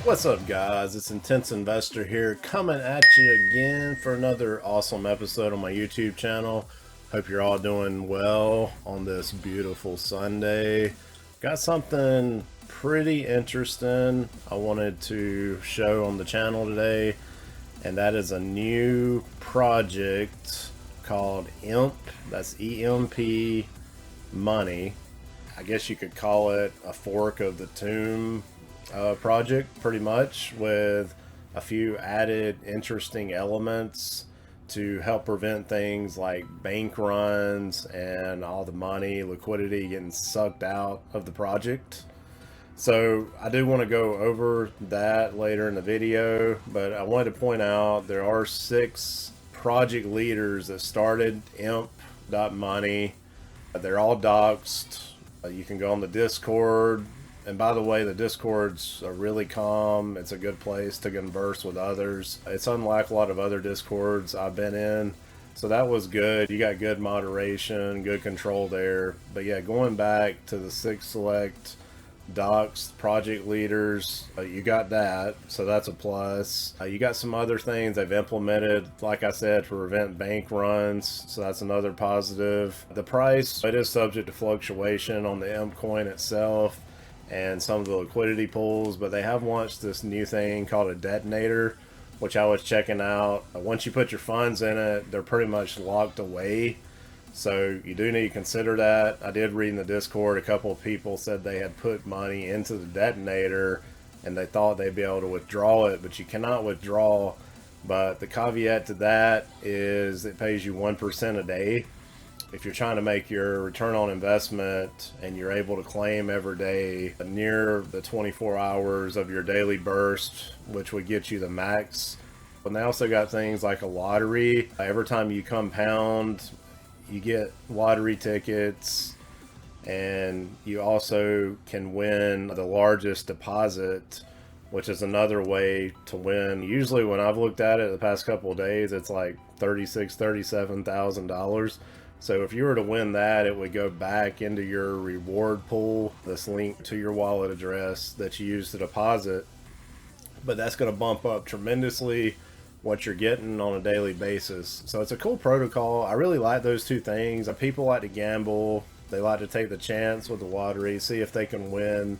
What's up, guys? It's Intense Investor here, coming at you again for another awesome episode on my YouTube channel. Hope you're all doing well on this beautiful Sunday. Got something pretty interesting I wanted to show on the channel today, and that is a new project called EMP. That's EMP money. I guess you could call it a fork of the Tomb project, pretty much, with a few added interesting elements to help prevent things like bank runs and all the money, liquidity getting sucked out of the project. So I do want to go over that later in the video, but I wanted to point out there are 6 project leaders that started imp.money. They're all doxed. You can go on the Discord. And by the way, the Discords are really calm. It's a good place to converse with others. It's unlike a lot of other Discords I've been in. So that was good. You got good moderation, good control there. But yeah, going back to the 6 select docs, project leaders, you got that. So that's a plus. You got some other things they've implemented, like I said, to prevent bank runs. So that's another positive. The price, it is subject to fluctuation on the M coin itself and some of the liquidity pools, but they have launched this new thing called a detonator, which I was checking out. Once you put your funds in it, they're pretty much locked away. So you do need to consider that. I did read in the Discord, a couple of people said they had put money into the detonator and they thought they'd be able to withdraw it, but you cannot withdraw. But the caveat to that is it pays you 1% a day. If you're trying to make your return on investment and you're able to claim every day near the 24 hours of your daily burst, which would get you the max. And they also got things like a lottery. Every time you compound, you get lottery tickets, and you also can win the largest deposit, which is another way to win. Usually when I've looked at it the past couple of days, it's like $37,000. So if you were to win that, it would go back into your reward pool, this link to your wallet address that you use to deposit. But that's going to bump up tremendously what you're getting on a daily basis. So it's a cool protocol. I really like those two things. People like to gamble. They like to take the chance with the lottery, see if they can win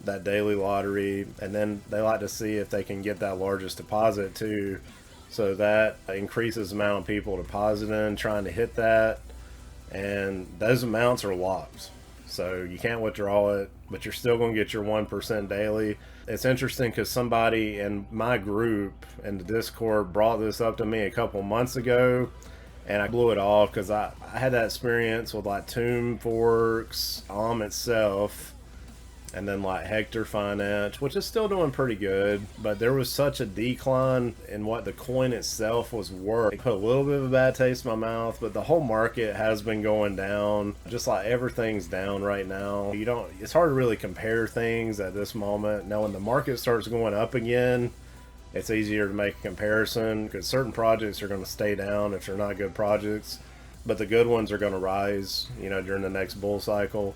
that daily lottery. And then they like to see if they can get that largest deposit too. So that increases the amount of people depositing, trying to hit that. And those amounts are locked, so you can't withdraw it, but you're still going to get your 1% daily. It's interesting because somebody in my group in the Discord brought this up to me a couple months ago, and I blew it off because I had that experience with like Tomb Forks, itself, and then like Hector Finance, which is still doing pretty good, but there was such a decline in what the coin itself was worth. It put a little bit of a bad taste in my mouth, but the whole market has been going down, just like everything's down right now. It's hard to really compare things at this moment. Now when the market starts going up again, it's easier to make a comparison because certain projects are going to stay down if they're not good projects, but the good ones are going to rise, during the next bull cycle.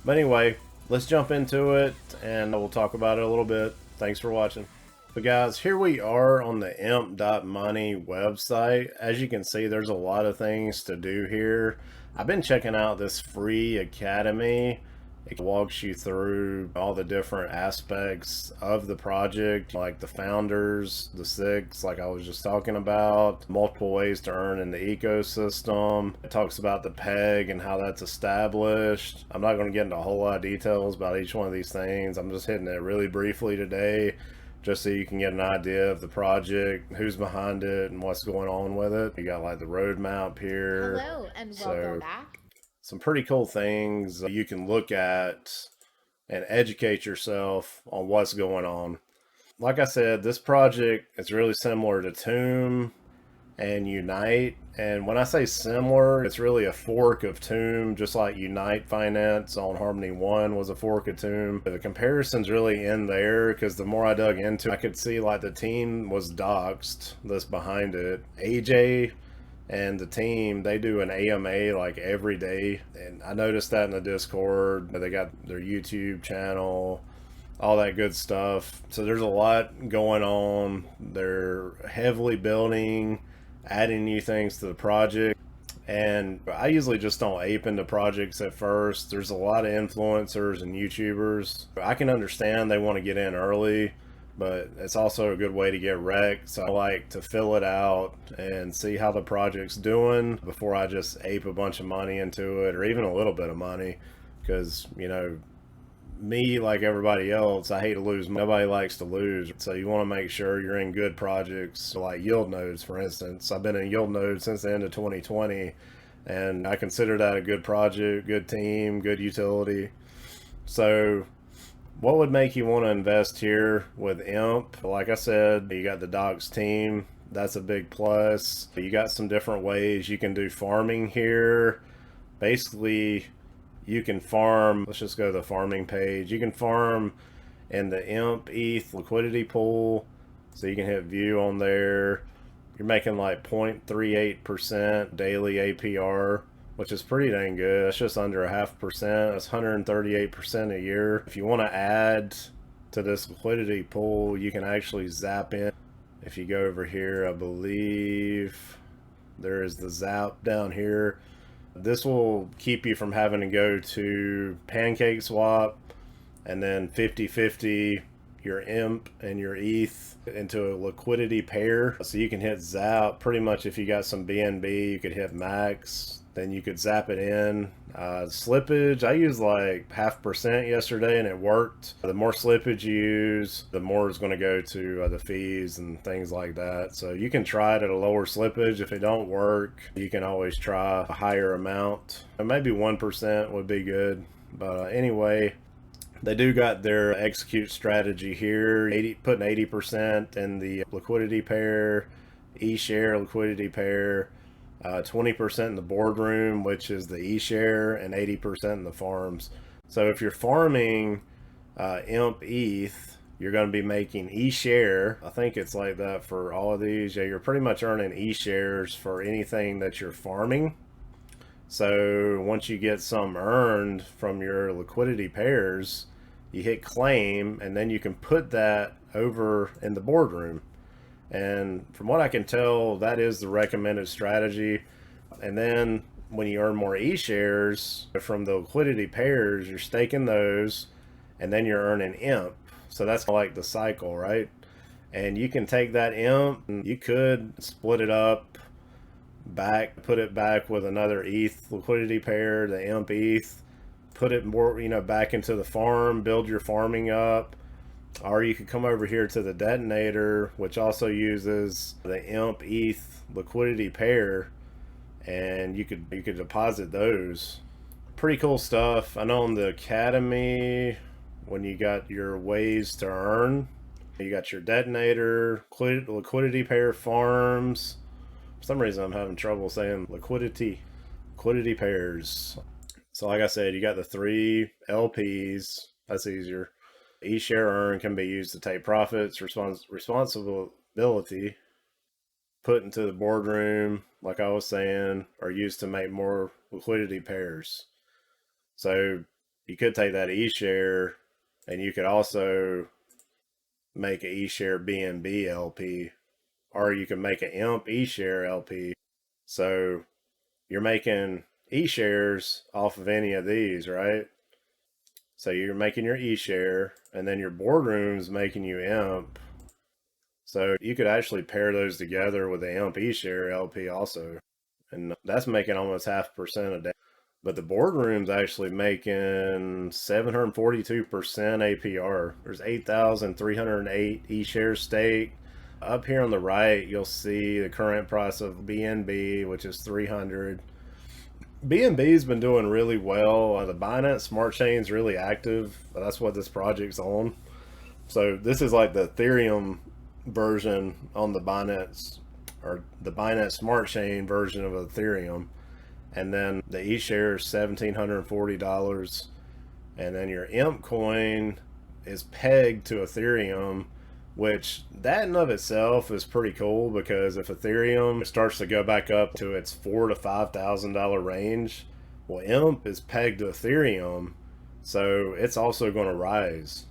But anyway, let's jump into it and we'll talk about it a little bit. Thanks for watching. But guys, here we are on the imp.money website. As you can see, there's a lot of things to do here. I've been checking out this free academy. It walks you through all the different aspects of the project, like the founders, the 6, like I was just talking about, multiple ways to earn in the ecosystem. It talks about the peg and how that's established. I'm not going to get into a whole lot of details about each one of these things. I'm just hitting it really briefly today, just so you can get an idea of the project, who's behind it, and what's going on with it. You got like the roadmap here. Hello and welcome back. Some pretty cool things you can look at and educate yourself on what's going on. Like I said, this project is really similar to Tomb and Unite. And when I say similar, it's really a fork of Tomb, just like Unite Finance on Harmony 1 was a fork of Tomb. The comparison's really in there because the more I dug into it, I could see like the team was doxed, that's behind it. AJ and the team, they do an AMA like every day, and I noticed that in the Discord. They got their YouTube channel, all that good stuff. So there's a lot going on. They're heavily building, adding new things to the project. And I usually just don't ape into projects at first. There's a lot of influencers and YouTubers. I can understand they want to get in early, but it's also a good way to get wrecked. So I like to fill it out and see how the project's doing before I just ape a bunch of money into it, or even a little bit of money. Because, you know, me, like everybody else, I hate to lose. Nobody likes to lose. So you want to make sure you're in good projects, like YIELDNODES, for instance. I've been in YIELDNODES since the end of 2020, and I consider that a good project, good team, good utility. So what would make you want to invest here with EMP? Like I said, you got the docs team. That's a big plus. You got some different ways you can do farming here. Basically, you can farm, let's just go to the farming page. You can farm in the EMP ETH liquidity pool. So you can hit view on there. You're making like 0.38% daily APR, which is pretty dang good. That's just under 0.5%. That's 138% a year. If you want to add to this liquidity pool, you can actually zap in. If you go over here, I believe there is the zap down here. This will keep you from having to go to Pancake Swap and then 50-50 your EMP and your ETH into a liquidity pair. So you can hit zap pretty much. If you got some BNB, you could hit max, then you could zap it in. Slippage, I used like 0.5% yesterday and it worked. The more slippage you use, the more it's going to go to the fees and things like that. So you can try it at a lower slippage. If it don't work, you can always try a higher amount. Maybe 1% would be good. But anyway, they do got their execute strategy here, putting 80% in the liquidity pair, eShare liquidity pair, 20% in the boardroom, which is the eShare, and 80% in the farms. So if you're farming EMP ETH, you're going to be making eShare. I think it's like that for all of these. Yeah, you're pretty much earning eShares for anything that you're farming. So once you get some earned from your liquidity pairs, you hit claim, and then you can put that over in the boardroom. And from what I can tell, that is the recommended strategy. And then when you earn more eShares from the liquidity pairs, you're staking those, and then you're earning EMP. So that's like the cycle, right? And you can take that EMP, and you could split it up back, put it back with another ETH liquidity pair, the EMP ETH, put it more, you know, back into the farm, build your farming up. Or you could come over here to the detonator, which also uses the EMP ETH liquidity pair, and you could deposit those. Pretty cool stuff. I know on the Academy, when you got your ways to earn, you got your detonator, liquidity pair farms. For some reason I'm having trouble saying liquidity pairs. So like I said, you got the 3 LPs. That's easier. eShare earn can be used to take profits, responsibility, put into the boardroom, like I was saying, or used to make more liquidity pairs. So you could take that eShare, and you could also make an eShare BNB LP, or you can make an EMP eShare LP. So you're making eShares off of any of these, right? So you're making your eShare, and then your boardroom's making you EMP. So you could actually pair those together with the EMP eShare LP also. And that's making almost 0.5% a day. But the boardroom's actually making 742% APR. There's 8,308 eShares staked. Up here on the right, you'll see the current price of BNB, which is 300. BNB's been doing really well. The Binance Smart Chain's really active. That's what this project's on. So this is like the Ethereum version on the Binance, or the Binance Smart Chain version of Ethereum. And then the eShare is $1,740. And then your EMP coin is pegged to Ethereum, which that in of itself is pretty cool, because if Ethereum starts to go back up to its $4,000 to $5,000 range, well, EMP is pegged to Ethereum, so it's also going to rise.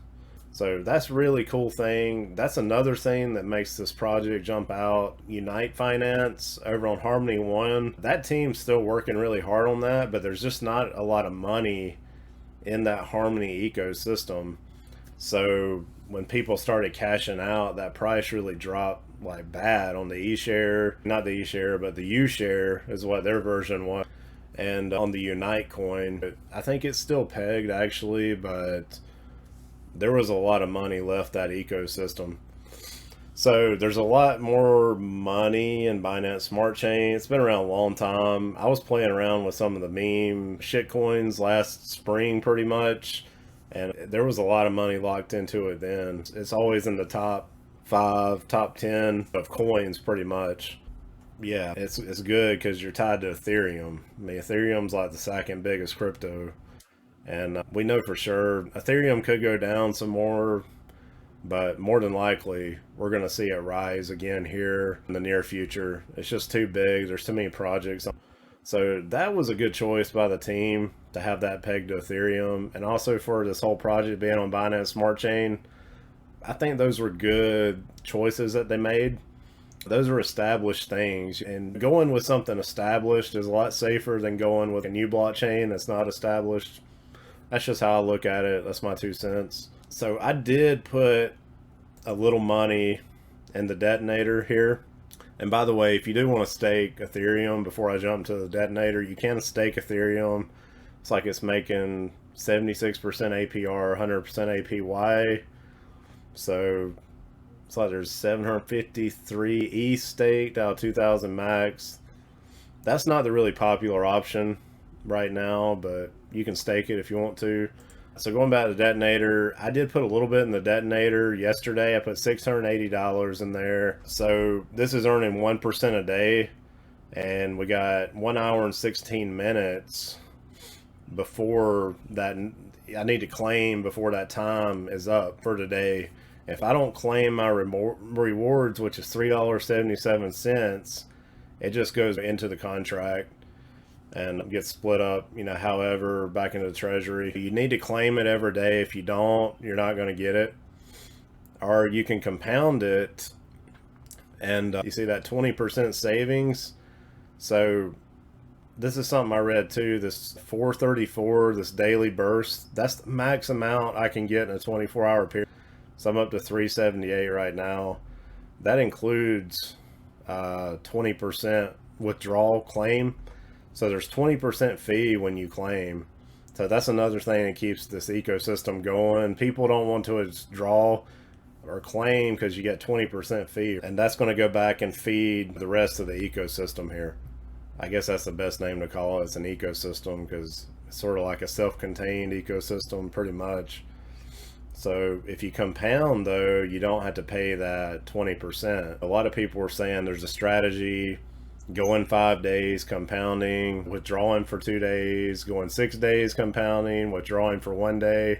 So that's a really cool thing. That's another thing that makes this project jump out. Unite Finance over on Harmony One. That team's still working really hard on that, but there's just not a lot of money in that Harmony ecosystem. So when people started cashing out, that price really dropped like bad on the E-share. Not the E-share, but the U-share is what their version was. And on the Unite coin, I think it's still pegged actually, but there was a lot of money left that ecosystem. So there's a lot more money in Binance Smart Chain. It's been around a long time. I was playing around with some of the meme shit coins last spring pretty much, and there was a lot of money locked into it then. It's always in the top 5, top 10 of coins pretty much. Yeah, it's good because you're tied to Ethereum. I mean, Ethereum's like the second biggest crypto. And we know for sure Ethereum could go down some more, but more than likely we're going to see it rise again here in the near future. It's just too big. There's too many projects. So that was a good choice by the team to have that pegged to Ethereum, and also for this whole project being on Binance Smart Chain. I think those were good choices that they made. Those are established things, and going with something established is a lot safer than going with a new blockchain that's not established. That's just how I look at it. That's my 2 cents. So I did put a little money in the detonator here. And by the way, if you do want to stake Ethereum before I jump to the detonator, you can stake Ethereum. It's like it's making 76% APR, 100% APY. So it's like there's 753 ETH staked out of 2,000 max. That's not the really popular option right now, but you can stake it if you want to. So going back to the detonator, I did put a little bit in the detonator yesterday. I put $680 in there. So this is earning 1% a day, and we got 1 hour and 16 minutes before that. I need to claim before that time is up for today. If I don't claim my rewards, which is $3.77, it just goes into the contract and gets split up, you know, however, back into the treasury. You need to claim it every day. If you don't, you're not going to get it. Or you can compound it, and you see that 20% savings. So this is something I read too, this 434, this daily burst, that's the max amount I can get in a 24-hour period. So I'm up to 378 right now. That includes 20% withdrawal claim. So there's 20% fee when you claim. So that's another thing that keeps this ecosystem going. People don't want to withdraw or claim because you get 20% fee. And that's going to go back and feed the rest of the ecosystem here. I guess that's the best name to call it. It's an ecosystem because it's sort of like a self-contained ecosystem pretty much. So if you compound though, you don't have to pay that 20%. A lot of people were saying there's a strategy: going 5 days compounding, withdrawing for 2 days, going 6 days compounding, withdrawing for 1 day.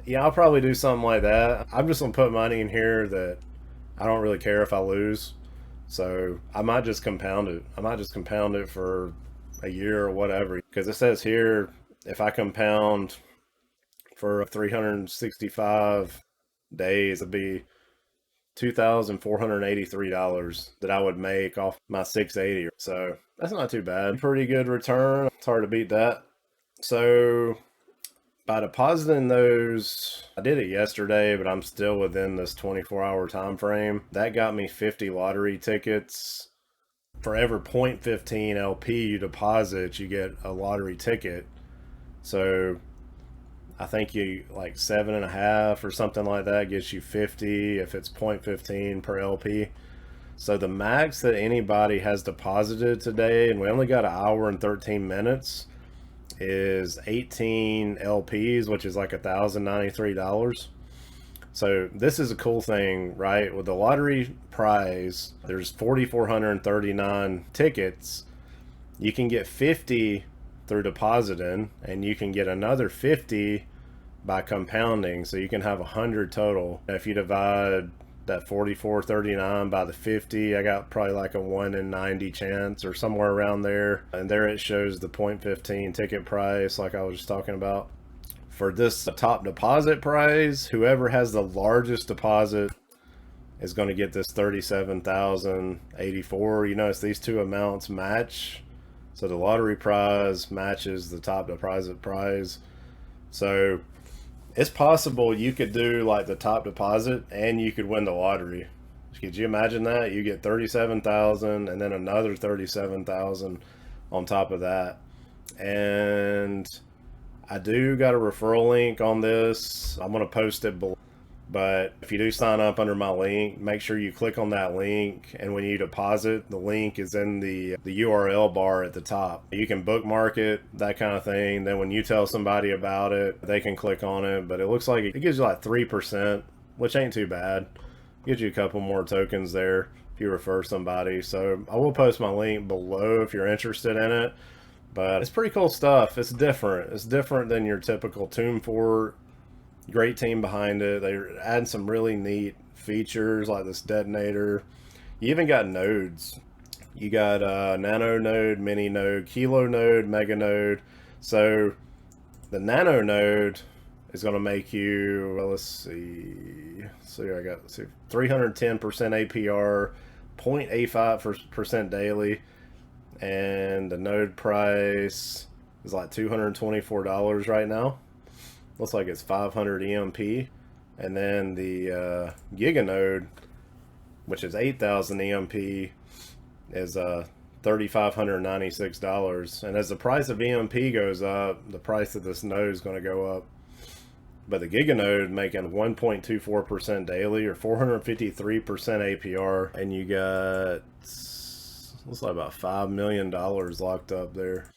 Yeah, I'll probably do something like that. I'm just gonna put money in here that I don't really care if I lose. So I might just compound it. I might just compound it for a year or whatever. Because it says here, if I compound for 365 days, it'd be $2,483 that I would make off my 680. So that's not too bad. Pretty good return. It's hard to beat that. So by depositing those, I did it yesterday, but I'm still within this 24-hour time frame. That got me 50 lottery tickets. For every 0.15 LP you deposit, you get a lottery ticket. So I think you like 7.5 or something like that gets you 50 if it's 0.15 per LP. So the max that anybody has deposited today, and we only got an hour and 13 minutes, is 18 LPs, which is like $1,093. So this is a cool thing, right? With the lottery prize, there's 4,439 tickets. You can get 50 through depositing, and you can get another 50 by compounding. So you can have 100 total. If you divide that 4,439 by the 50, I got probably like a 1 in 90 chance or somewhere around there. And there it shows the 0.15 ticket price, like I was just talking about. for this top deposit prize, whoever has the largest deposit is going to get this 37,084. You notice these two amounts match. So the lottery prize matches the top deposit prize. So it's possible you could do like the top deposit and you could win the lottery. Could you imagine that? You get 37,000 and then another 37,000 on top of that. And I do got a referral link on this. I'm going to post it below. But if you do sign up under my link, make sure you click on that link. And when you deposit, the link is in the URL bar at the top. You can bookmark it, that kind of thing. Then when you tell somebody about it, they can click on it. But it looks like it gives you like 3%, which ain't too bad. Gives you a couple more tokens there if you refer somebody. So I will post my link below if you're interested in it. But it's pretty cool stuff. It's different. It's different than your typical Tomb Fort. Great team behind it. They're adding some really neat features like this detonator. You even got nodes. You got nano node, mini node, kilo node, mega node. So the nano node is going to make you, well, let's see. So I got 310% APR, 0.85% daily. And the node price is like $224 right now. Looks like it's 500 EMP. And then the giga node, which is 8,000 EMP, is $3,596. And as the price of EMP goes up, the price of this node is going to go up. But the giga node making 1.24% daily or 453% APR, and you got, looks like about $5 million locked up there.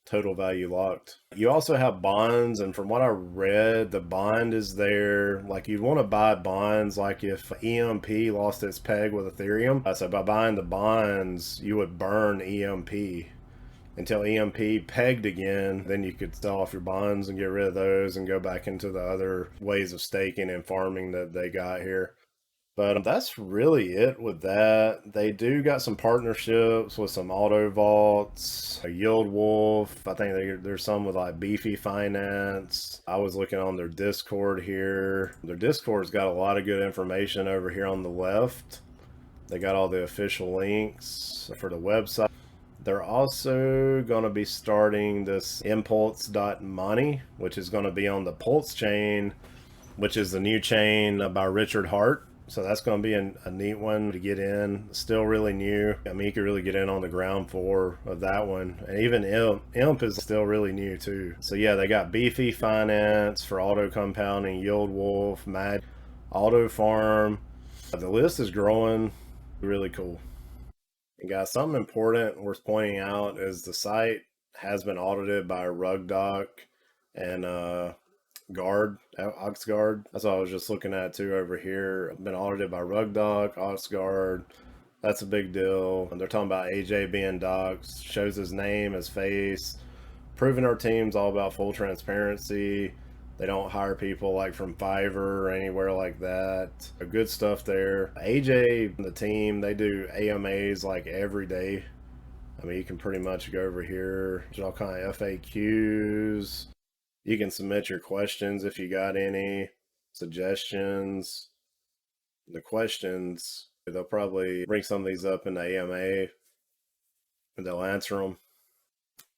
Total value locked. You also have bonds, and from what I read, the bond is there. Like you'd want to buy bonds like if EMP lost its peg with Ethereum. So by buying the bonds, you would burn EMP until EMP pegged again. Then you could sell off your bonds and get rid of those and go back into the other ways of staking and farming that they got here. But that's really it with that. They do got some partnerships with some auto vaults, a Yield Wolf. I think there's some with like Beefy Finance. I was looking on their Discord here. Their Discord's got a lot of good information over here on the left. They got all the official links for the website. They're also going to be starting this impulse.money, which is going to be on the Pulse chain, which is the new chain by Richard Hart. So that's going to be a neat one to get in. Still really new. I mean, you could really get in on the ground floor of that one. And even IMP is still really new too. So yeah, they got Beefy Finance for auto compounding, Yield Wolf, Mad, Auto Farm. The list is growing. Really cool. And guys, something important worth pointing out is the site has been audited by RugDoc and Oxguard. That's what I was just looking at too over here. I've been audited by RugDoc, Oxguard. That's a big deal. And they're talking about AJ being doxxed, shows his name, his face, proving our team's all about full transparency. They don't hire people like from Fiverr or anywhere like that. Good stuff there. AJ and the team, they do AMAs like every day. I mean, you can pretty much go over here. There's all kind of FAQs. You can submit your questions if you got any suggestions. The questions, they'll probably bring some of these up in the AMA and they'll answer them.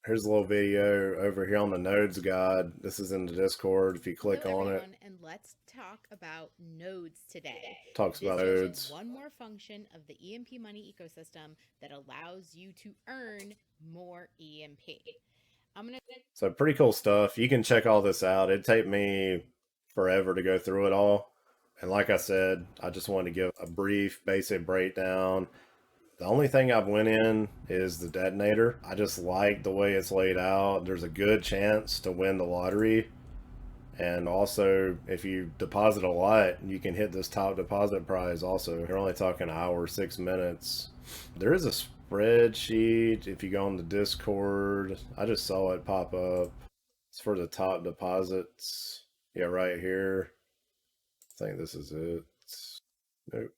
Here's a little video over here on the nodes guide. This is in the Discord. If you click on it, and let's talk about nodes today. Talks about nodes. One more function of the EMP money ecosystem that allows you to earn more EMP. So pretty cool stuff. You can check all this out. It'd take me forever to go through it all. And like I said, I just wanted to give a brief basic breakdown. The only thing I've went in is the detonator. I just like the way it's laid out. There's a good chance to win the lottery. And also, if you deposit a lot, you can hit this top deposit prize also. You're only talking an hour, 6 minutes. There is a spreadsheet if you go on the Discord. I just saw it pop up. It's for the top deposits. Yeah, right here. I think this is it. Nope.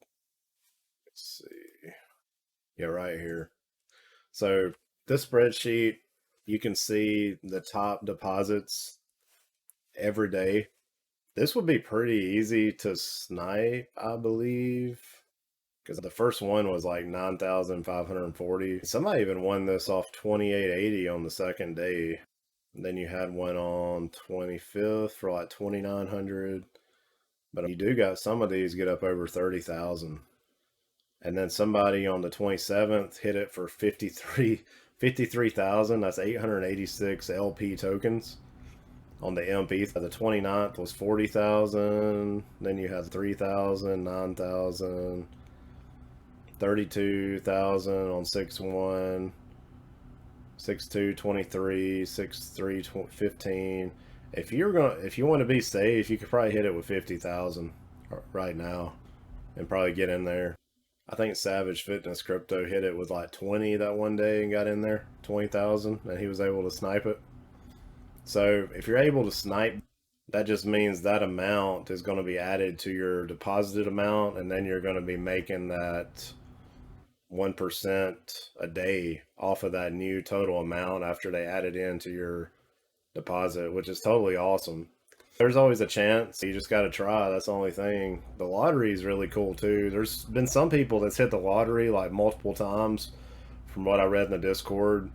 Let's see. Yeah, right here. So this spreadsheet, you can see the top deposits every day. This would be pretty easy to snipe, I believe, because the first one was like 9,540. Somebody even won this off 2880 on the second day. And then you had one on 25th for like 2,900. But you do got some of these get up over 30,000. And then somebody on the 27th hit it for 53,000. That's 886 LP tokens on the EMP. The 29th was 40,000. Then you had 3,000, 9,000, 32,000 on 6/1, 6/2 23, 6/3 15. If you want to be safe, you could probably hit it with 50,000 right now and probably get in there. I think Savage Fitness Crypto hit it with like 20 that one day and got in there, 20,000, and he was able to snipe it. So if you're able to snipe, that just means that amount is going to be added to your deposited amount, and then you're going to be making that 1% a day off of that new total amount after they add it into your deposit, which is totally awesome. There's always a chance. You just got to try. That's the only thing. The lottery is really cool too. There's been some people that's hit the lottery like multiple times from what I read in the Discord.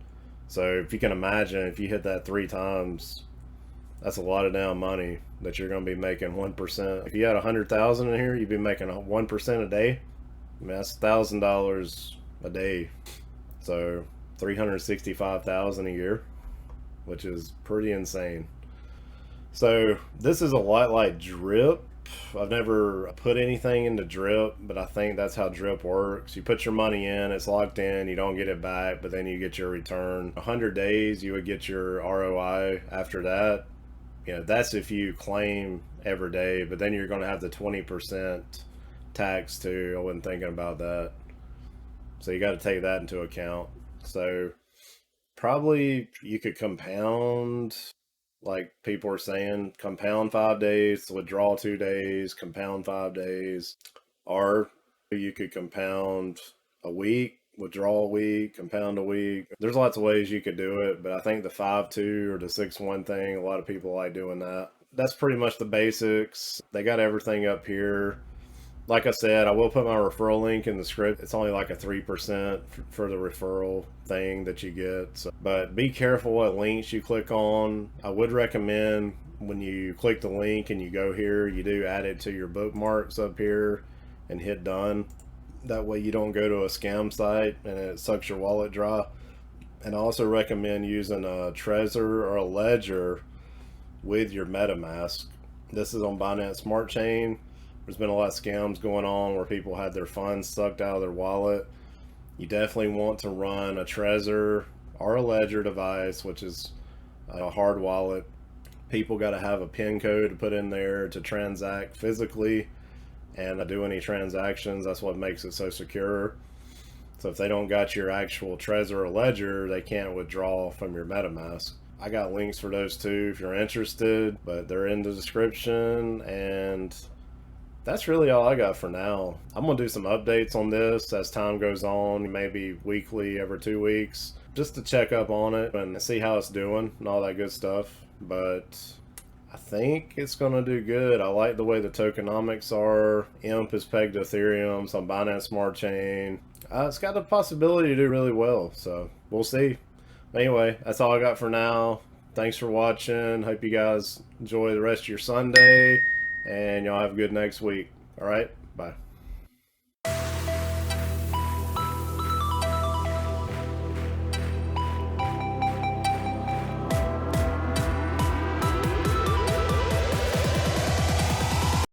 So if you can imagine, if you hit that 3 times, that's a lot of damn money that you're going to be making 1%. If you had 100,000 in here, you'd be making 1% a day. I mean, that's $1,000 a day. So 365,000 a year, which is pretty insane. So this is a lot like drip. I've never put anything into drip, but I think that's how drip works. You put your money in, it's locked in, you don't get it back, but then you get your return. 100 days, you would get your ROI after that. You know, that's if you claim every day, but then you're going to have the 20% tax too. I wasn't thinking about that. So you got to take that into account. So probably you could compound, like people are saying, compound 5 days, withdraw 2 days, compound 5 days. Or you could compound a week, withdraw a week, compound a week. There's lots of ways you could do it, but I think the 5/2 or the 6/1 thing, a lot of people like doing that. That's pretty much the basics. They got everything up here. Like I said, I will put my referral link in the script. It's only like a 3% for the referral thing that you get. So, but be careful what links you click on. I would recommend when you click the link and you go here, you do add it to your bookmarks up here and hit done. That way you don't go to a scam site and it sucks your wallet dry. And I also recommend using a Trezor or a Ledger with your MetaMask. This is on Binance Smart Chain. There's been a lot of scams going on where people had their funds sucked out of their wallet. You definitely want to run a Trezor or a Ledger device, which is a hard wallet. People got to have a PIN code to put in there to transact physically and do any transactions. That's what makes it so secure. So if they don't got your actual Trezor or Ledger, they can't withdraw from your MetaMask. I got links for those too if you're interested, but they're in the description. And that's really all I got for now. I'm going to do some updates on this as time goes on, maybe weekly, every 2 weeks, just to check up on it and see how it's doing and all that good stuff. But I think it's going to do good. I like the way the tokenomics are. EMP is pegged to Ethereum, so on Binance Smart Chain. It's got the possibility to do really well, so we'll see. Anyway, that's all I got for now. Thanks for watching. Hope you guys enjoy the rest of your Sunday, and y'all have a good next week. All right, bye.